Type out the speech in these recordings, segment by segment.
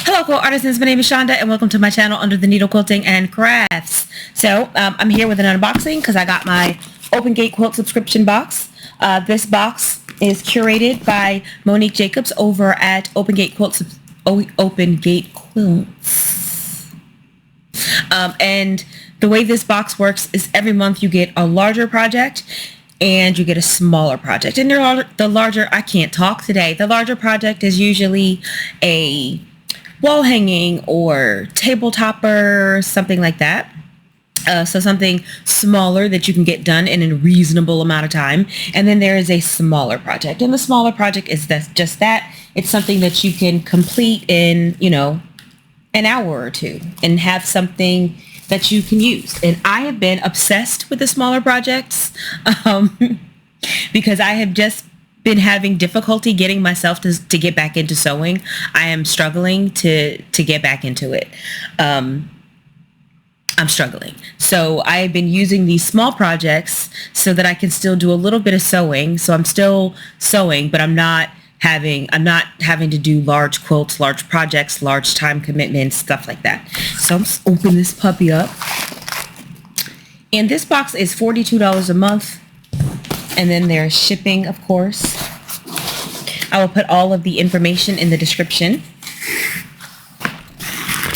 Hello, quilt artisans. My name is Shonda, and welcome to my channel under the Needle Quilting and Crafts. So I'm here with an unboxing because I got my Open Gate quilt subscription box. This box is curated by Monique Jacobs over at Open Gate Quilts. And the way this box works is every month you get a larger project and you get a smaller project. And the larger, I can't talk today. The larger project is usually a wall hanging or table topper, something like that. So something smaller that you can get done in a reasonable amount of time. And then there is a smaller project. And the smaller project is just that. It's something that you can complete in, an hour or two and have something that you can use. And I have been obsessed with the smaller projects because I have just been having difficulty getting myself to get back into sewing. I am struggling to get back into it. I'm struggling. So I have been using these small projects so that I can still do a little bit of sewing. So I'm still sewing, but I'm not having to do large quilts, large projects, large time commitments, stuff like that. So I'm just open this puppy up. And this box is $42 a month. And then there's shipping, of course. I will put all of the information in the description.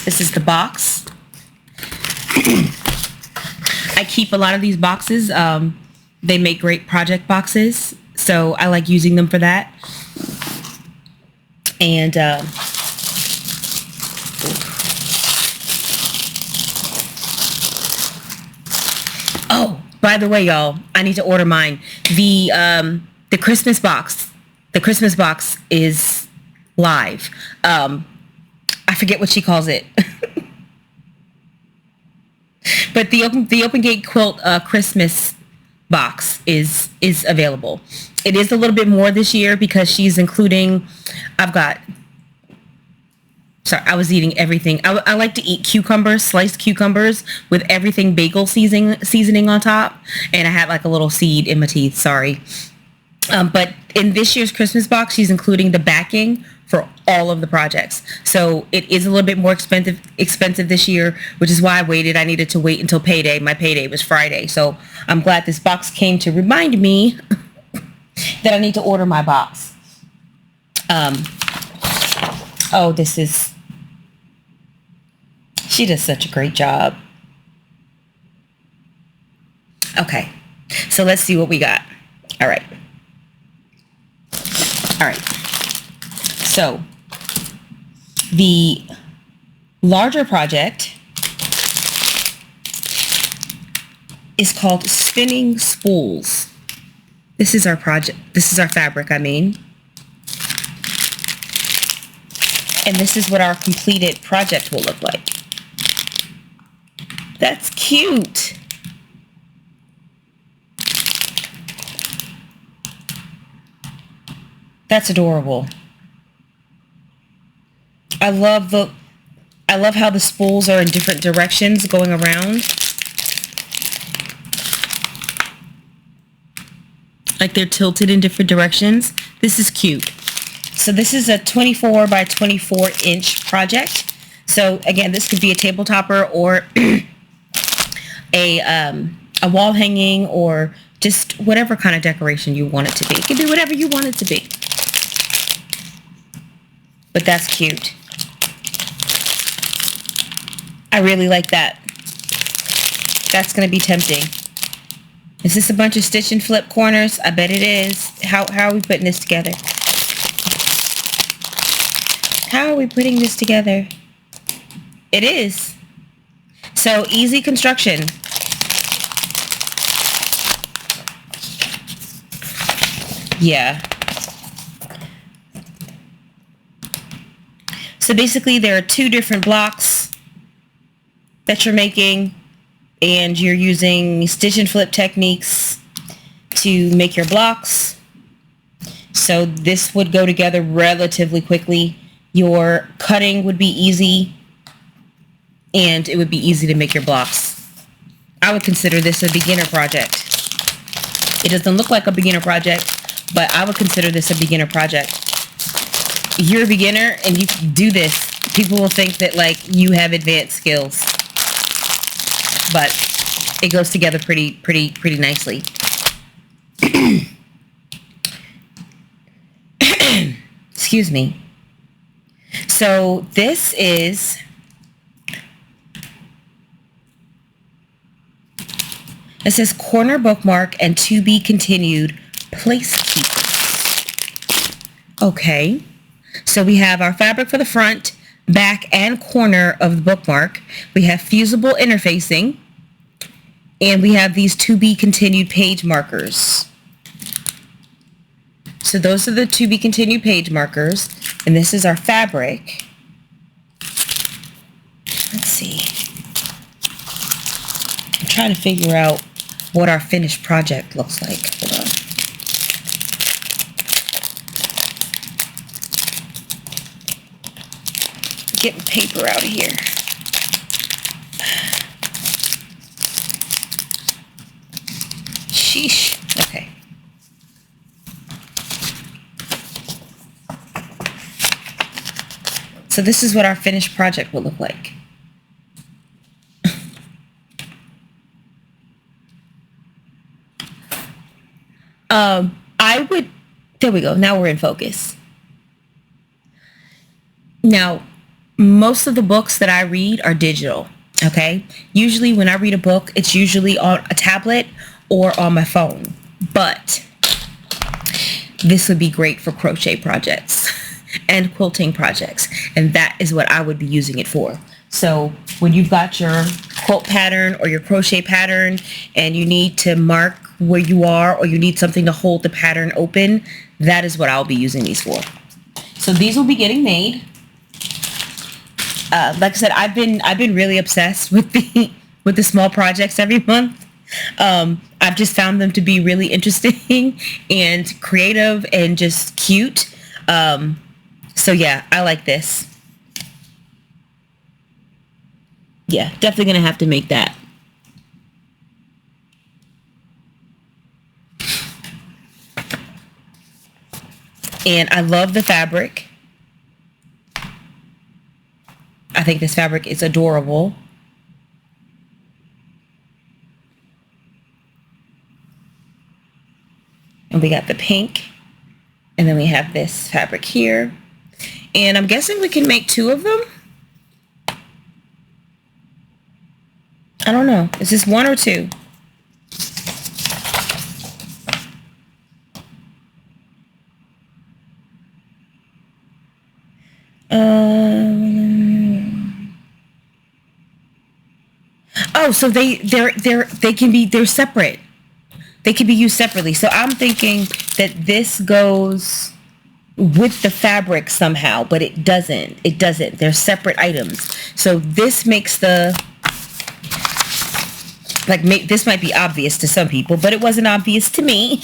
This is the box. I keep a lot of these boxes. They make great project boxes, so I like using them for that. And oh, by the way, y'all, I need to order mine. The Christmas box. The Christmas box is live. I forget what she calls it. But the Open Gate Quilt Christmas box is available. It is a little bit more this year because she's including, I was eating everything. I like to eat cucumbers, sliced cucumbers with everything bagel seasoning on top. And I had like a little seed in my teeth, sorry. But in this year's Christmas box, she's including the backing for all of the projects. So it is a little bit more expensive this year, which is why I waited. I needed to wait until payday. My payday was Friday. So I'm glad this box came to remind me that I need to order my box. She does such a great job. Okay, so let's see what we got. All right. So the larger project is called Spinning Spools. This is our project. This is our fabric, I mean. And this is what our completed project will look like. That's cute. That's adorable. I love how the spools are in different directions going around. Like they're tilted in different directions. This is cute. So this is a 24 by 24 inch project. So again, this could be a table topper or a wall hanging or just whatever kind of decoration you want it to be. It can be whatever you want it to be. But that's cute. I really like that. That's going to be tempting. Is this a bunch of stitch and flip corners? I bet it is. How are we putting this together? How are we putting this together? It is. So easy construction. Yeah. So basically there are two different blocks that you're making and you're using stitch and flip techniques to make your blocks. So this would go together relatively quickly. Your cutting would be easy and it would be easy to make your blocks. I would consider this a beginner project. It doesn't look like a beginner project, but I would consider this a beginner project. You're a beginner and you can do this People will think that like you have advanced skills, but it goes together pretty nicely. Excuse me. So this is it says corner bookmark and to be continued place keepers. Okay. So we have our fabric for the front, back, and corner of the bookmark. We have fusible interfacing, and we have these to be continued page markers. So those are the to be continued page markers, and this is our fabric. Let's see. I'm trying to figure out what our finished project looks like. Hold on. Getting paper out of here. Sheesh. Okay. So this is what our finished project will look like. There we go. Now we're in focus. Now, most of the books that I read are digital, okay? Usually when I read a book, it's usually on a tablet or on my phone. But this would be great for crochet projects and quilting projects. And that is what I would be using it for. So when you've got your quilt pattern or your crochet pattern and you need to mark where you are or you need something to hold the pattern open, that is what I'll be using these for. So these will be getting made. Like I said, I've been really obsessed with the small projects every month. I've just found them to be really interesting and creative and just cute. So yeah, I like this. Yeah, definitely gonna have to make that. And I love the fabric. I think this fabric is adorable. And we got the pink. And then we have this fabric here. And I'm guessing we can make two of them. I don't know. Is this one or two? Oh, so they're separate. They can be used separately. So I'm thinking that this goes with the fabric somehow, but it doesn't. It doesn't. They're separate items. So this makes the this might be obvious to some people, but it wasn't obvious to me.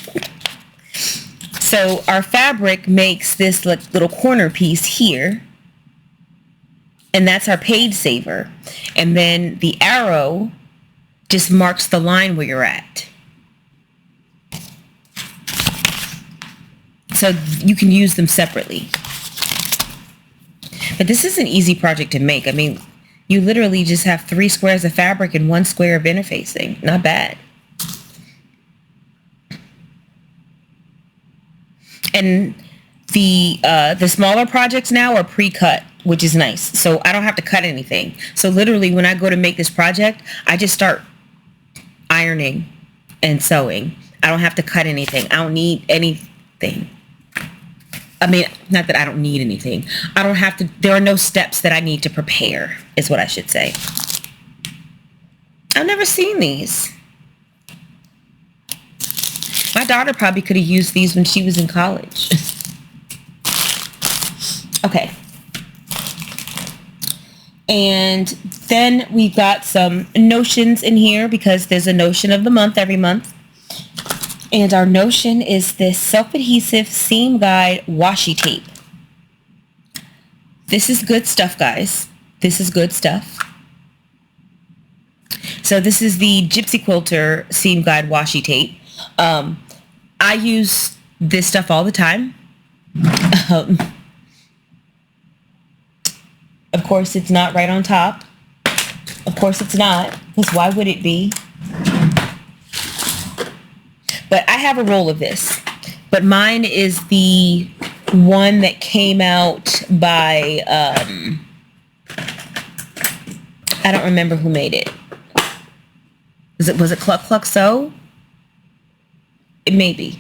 So our fabric makes this little corner piece here. And that's our page saver. And then the arrow just marks the line where you're at. So you can use them separately. But this is an easy project to make. I mean, you literally just have 3 squares of fabric and 1 square of interfacing. Not bad. And the smaller projects now are pre-cut, which is nice. So I don't have to cut anything. So literally when I go to make this project, I just start ironing and sewing. I don't have to cut anything. I don't need anything. I mean, not that I don't need anything. I don't have to, there are no steps that I need to prepare, is what I should say. I've never seen these. My daughter probably could have used these when she was in college. Okay. And then we've got some notions in here because there's a notion of the month every month. And our notion is this self-adhesive seam guide washi tape. This is good stuff, guys. This is good stuff. So this is the Gypsy Quilter seam guide washi tape. I use this stuff all the time. Of course, it's not right on top. Of course it's not, because why would it be? But I have a roll of this. But mine is the one that came out by, I don't remember who made it. Was it Cluck Cluck Sew? It may be.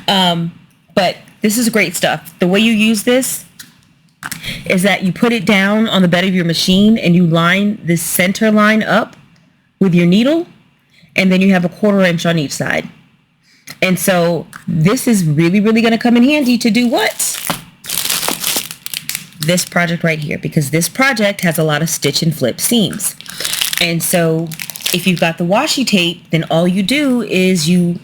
But this is great stuff. The way you use this is that you put it down on the bed of your machine and you line this center line up with your needle, and then you have a 1/4 inch on each side. And so this is really, really going to come in handy to do what? This project right here, because this project has a lot of stitch and flip seams. And so if you've got the washi tape, then all you do is you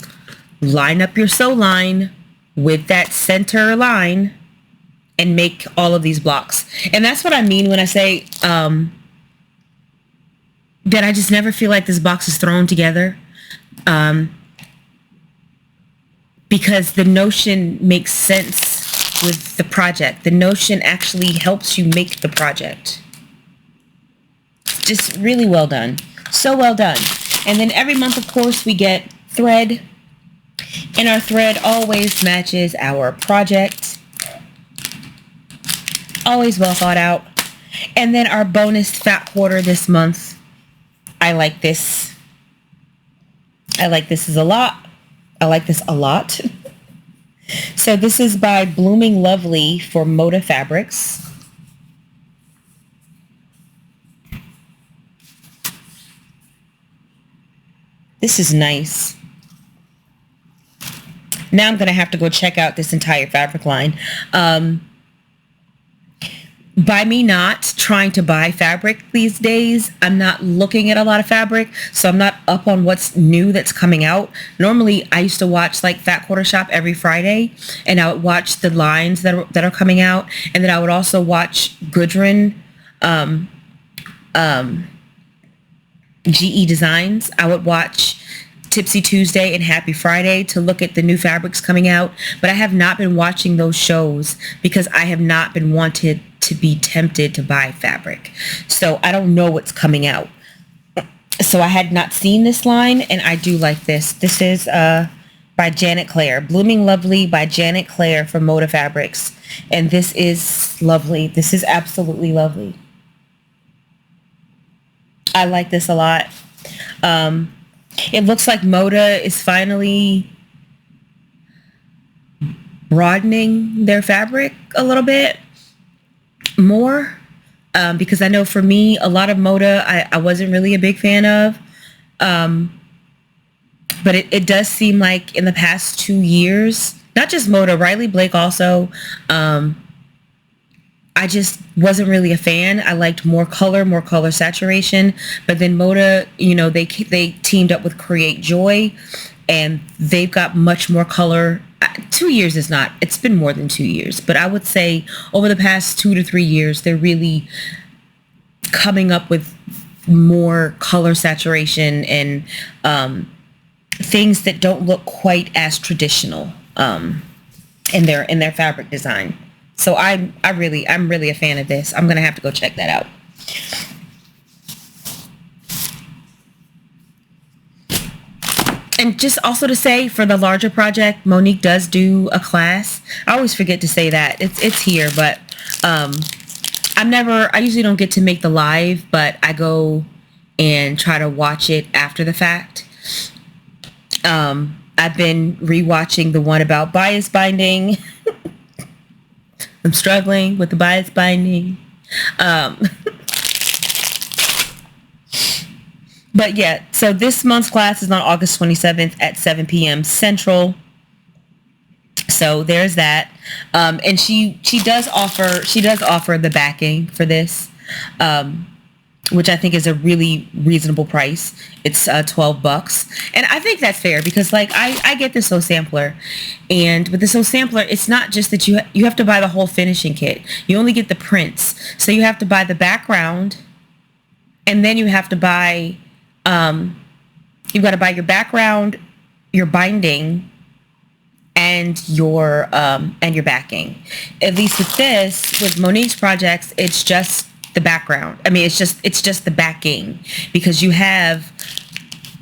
line up your sew line with that center line and make all of these blocks. And that's what I mean when I say that I just never feel like this box is thrown together. Because the notion makes sense with the project. The notion actually helps you make the project. Just really well done. So well done. And then every month, of course, we get thread. And our thread always matches our project. Always well thought out. And then our bonus fat quarter this month. I like this. I like this a lot. I like this a lot. So this is by Blooming Lovely for Moda Fabrics. This is nice. Now I'm going to have to go check out this entire fabric line. By me not trying to buy fabric these days, I'm not looking at a lot of fabric, so I'm not up on what's new that's coming out. Normally, I used to watch like Fat Quarter Shop every Friday, and I would watch the lines that are coming out, and then I would also watch Gudrun, GE Designs. I would watch Tipsy Tuesday and Happy Friday to look at the new fabrics coming out, but I have not been watching those shows because I have not been wanted to be tempted to buy fabric. So I don't know what's coming out. So I had not seen this line, and I do like this. This is by Janet Claire. Blooming Lovely by Janet Claire from Moda Fabrics. And this is lovely. This is absolutely lovely. I like this a lot. It looks like Moda is finally broadening their fabric a little bit more, because I know for me, a lot of Moda I wasn't really a big fan of, but it does seem like in the past 2 years, not just Moda, Riley Blake also, I just wasn't really a fan. I liked more color saturation, but then Moda, you know, they teamed up with Create Joy, and they've got much more color. 2 years is not, it's been more than 2 years, but I would say over the past 2 to 3 years, they're really coming up with more color saturation and things that don't look quite as traditional in their fabric design. So I'm really a fan of this. I'm gonna have to go check that out. And just also to say, for the larger project, Monique does do a class. I always forget to say that. It's here, but I usually don't get to make the live, but I go and try to watch it after the fact. I've been rewatching the one about bias binding. I'm struggling with the bias binding. But yeah, so this month's class is on August 27th at 7 p.m. Central. So there's that. And she does offer the backing for this, which I think is a really reasonable price. It's $12. And I think that's fair because like I get the Sew Sampler, and with the Sew Sampler, it's not just that you have to buy the whole finishing kit. You only get the prints. So you have to buy the background, and then you have to buy, you've got to buy your background, your binding, and your backing. At least with Monique's projects, it's just the background. I mean, it's just the backing, because you have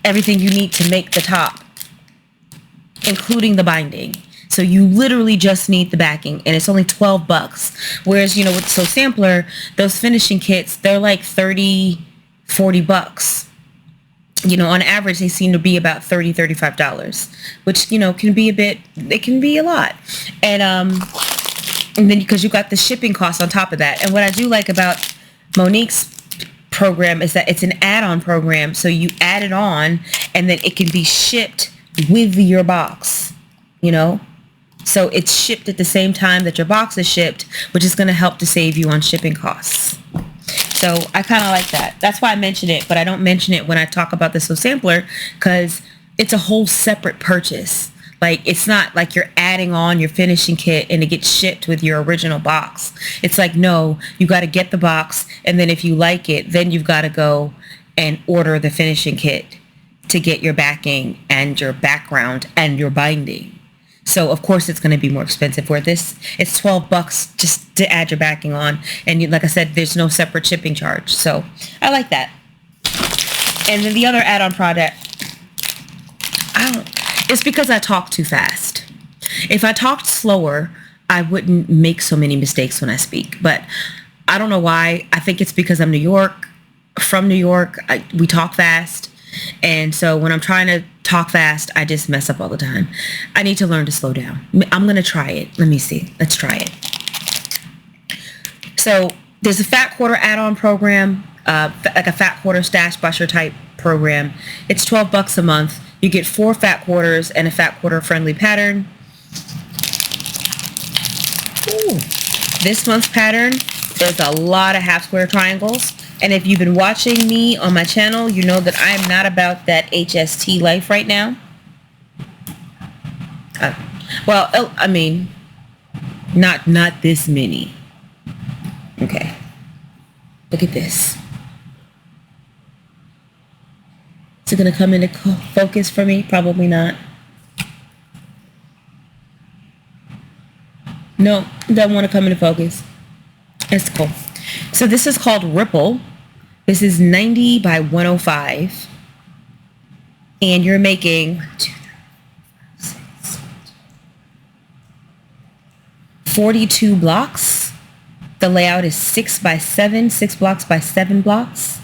everything you need to make the top, including the binding. So you literally just need the backing, and it's only $12. Whereas, you know, with So Sampler, those finishing kits, they're like $30-$40. You know, on average, they seem to be about $30-$35, which, you know, can be it can be a lot. And then because you got the shipping costs on top of that. And what I do like about Monique's program is that it's an add-on program. So you add it on, and then it can be shipped with your box, you know? So it's shipped at the same time that your box is shipped, which is going to help to save you on shipping costs. So I kind of like that. That's why I mention it, but I don't mention it when I talk about the So Sampler, because it's a whole separate purchase. Like, it's not like you're adding on your finishing kit and it gets shipped with your original box. It's like, no, you got to get the box, and then if you like it, then you've got to go and order the finishing kit to get your backing and your background and your binding. So of course it's going to be more expensive. Where this, it's $12 just to add your backing on, and you, like I said, there's no separate shipping charge. So I like that. And then the other add-on product, it's because I talk too fast. If I talked slower, I wouldn't make so many mistakes when I speak. But I don't know why. I think it's because I'm from New York. We talk fast. And so when I'm trying to talk fast, I just mess up all the time. I need to learn to slow down. I'm going to try it. Let me see. Let's try it. So there's a fat quarter add-on program, like a fat quarter stash busher type program. It's $12 a month. You get 4 fat quarters and a fat quarter friendly pattern. Ooh. This month's pattern, there's a lot of half square triangles. And if you've been watching me on my channel, you know that I'm not about that HST life right now. Well, I mean, not this many. Okay. Look at this. Is it going to come into focus for me? Probably not. No, it doesn't want to come into focus. It's cool. So this is called Ripple. This is 90 by 105. And you're making 42 blocks. The layout is 6 by 7, 6 blocks by 7 blocks.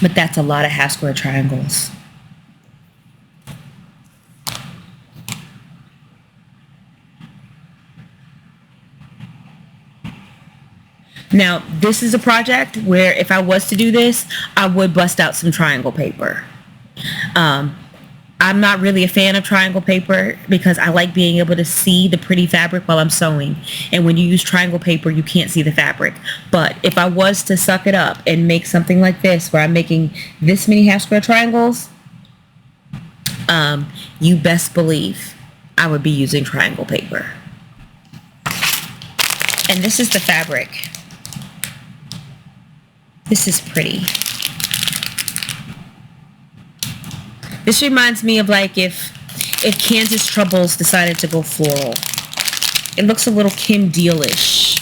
But that's a lot of half square triangles. Now, this is a project where if I was to do this, I would bust out some triangle paper. I'm not really a fan of triangle paper because I like being able to see the pretty fabric while I'm sewing. And when you use triangle paper, you can't see the fabric. But if I was to suck it up and make something like this, where I'm making this many half square triangles, you best believe I would be using triangle paper. And this is the fabric. This is pretty. This reminds me of like if Kansas Troubles decided to go floral. It looks a little Kim Deal-ish.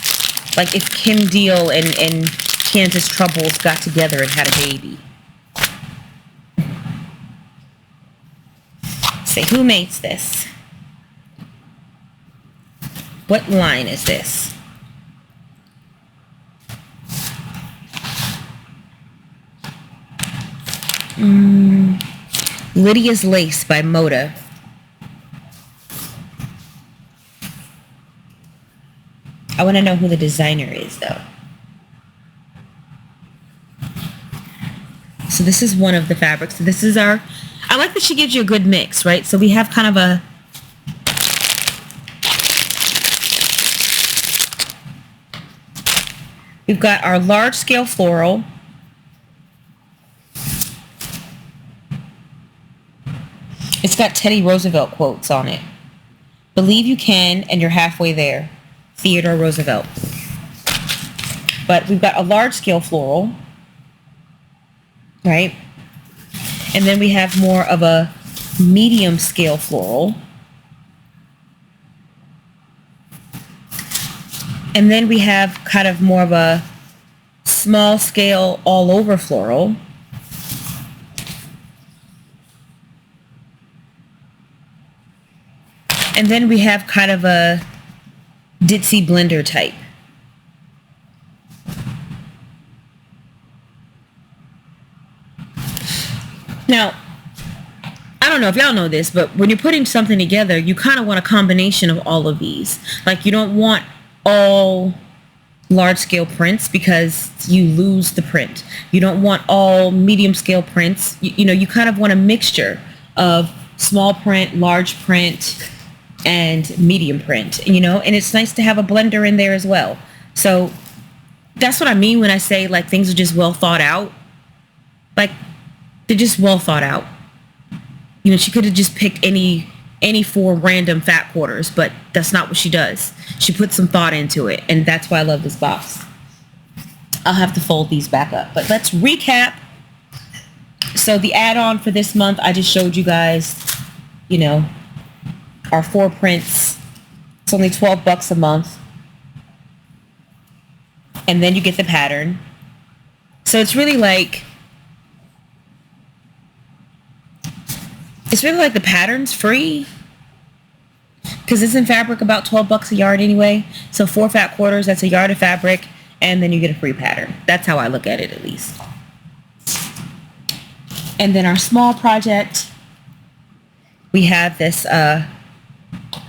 Like if Kim Deal and Kansas Troubles got together and had a baby. Say, who makes this? What line is this? Lydia Lace by Moda. I want to know who the designer is, though. So this is one of the fabrics. So this is our... I like that she gives you a good mix, right? So we have kind of a... We've got our large scale floral. It's got Teddy Roosevelt quotes on it. Believe you can, and you're halfway there. Theodore Roosevelt. But we've got a large scale floral, right? And then we have more of a medium scale floral. And then we have kind of more of a small scale all over floral. And then we have kind of a ditzy blender type. Now, I don't know if y'all know this, but when you're putting something together, you kind of want a combination of all of these. Like, you don't want all large scale prints because you lose the print. You don't want all medium scale prints. You know, you kind of want a mixture of small print, large print, and medium print, you know, and it's nice to have a blender in there as well. So that's what I mean when I say like things are just well thought out. Like, they're just well thought out. You know, she could have just picked any 4 random fat quarters, but that's not what she does. She puts some thought into it, and that's why I love this box. I'll have to fold these back up, but let's recap. So the add-on for this month, I just showed you guys, you know, our 4 prints. It's only $12 a month. And then you get the pattern. So it's really like the pattern's free because it's in fabric about $12 a yard anyway. So 4 fat quarters, that's a yard of fabric, and then you get a free pattern. That's how I look at it, at least. And then our small project, we have this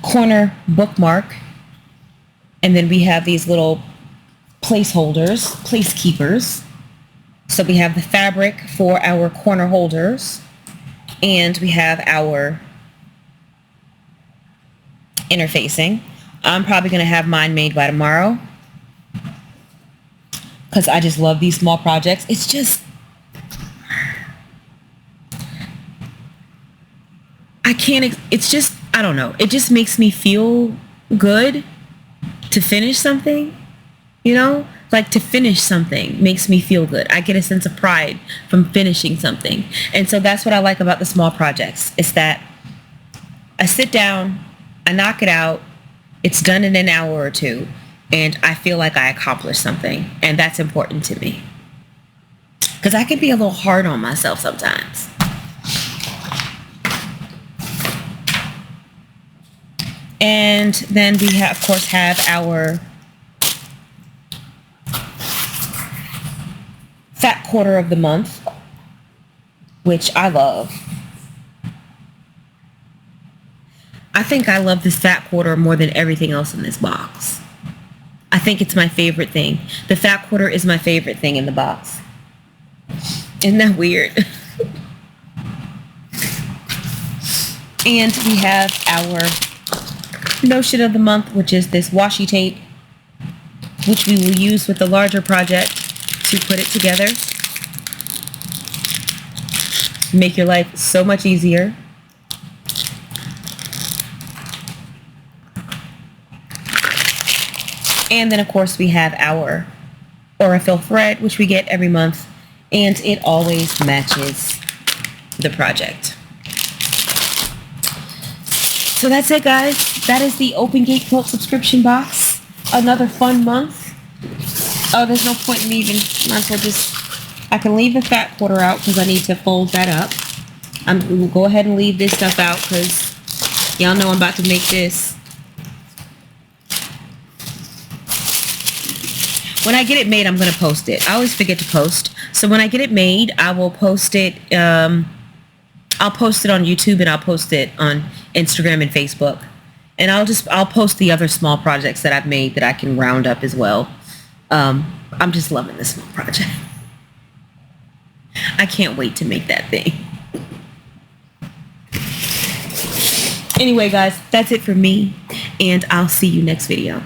corner bookmark, and then we have these little placeholders, place keepers. So we have the fabric for our corner holders, and we have our interfacing. I'm probably going to have mine made by tomorrow because I just love these small projects. It's just, I don't know. It just makes me feel good to finish something, you know? Like, to finish something makes me feel good. I get a sense of pride from finishing something. And so that's what I like about the small projects. It's that I sit down, I knock it out, it's done in an hour or 2, and I feel like I accomplished something. And that's important to me. Because I can be a little hard on myself sometimes. And then we have, of course, have our fat quarter of the month, which I love. I think I love this fat quarter more than everything else in this box. I think it's my favorite thing. The fat quarter is my favorite thing in the box. Isn't that weird? And we have our notion of the month, which is this washi tape, which we will use with the larger project to put it together. Make your life so much easier. And then, of course, we have our Aurifil thread, which we get every month, and it always matches the project. So that's it, guys. That is the Open Gate Quilt subscription box. Another fun month. Oh, there's no point in leaving. Might as well just, I can leave the fat quarter out because I need to fold that up. We'll go ahead and leave this stuff out because y'all know I'm about to make this. When I get it made, I'm going to post it. I always forget to post. So when I get it made, I will post it. I'll post it on YouTube, and I'll post it on Instagram and Facebook. And I'll post the other small projects that I've made that I can round up as well. I'm just loving this small project. I can't wait to make that thing. Anyway, guys, that's it for me, and I'll see you next video.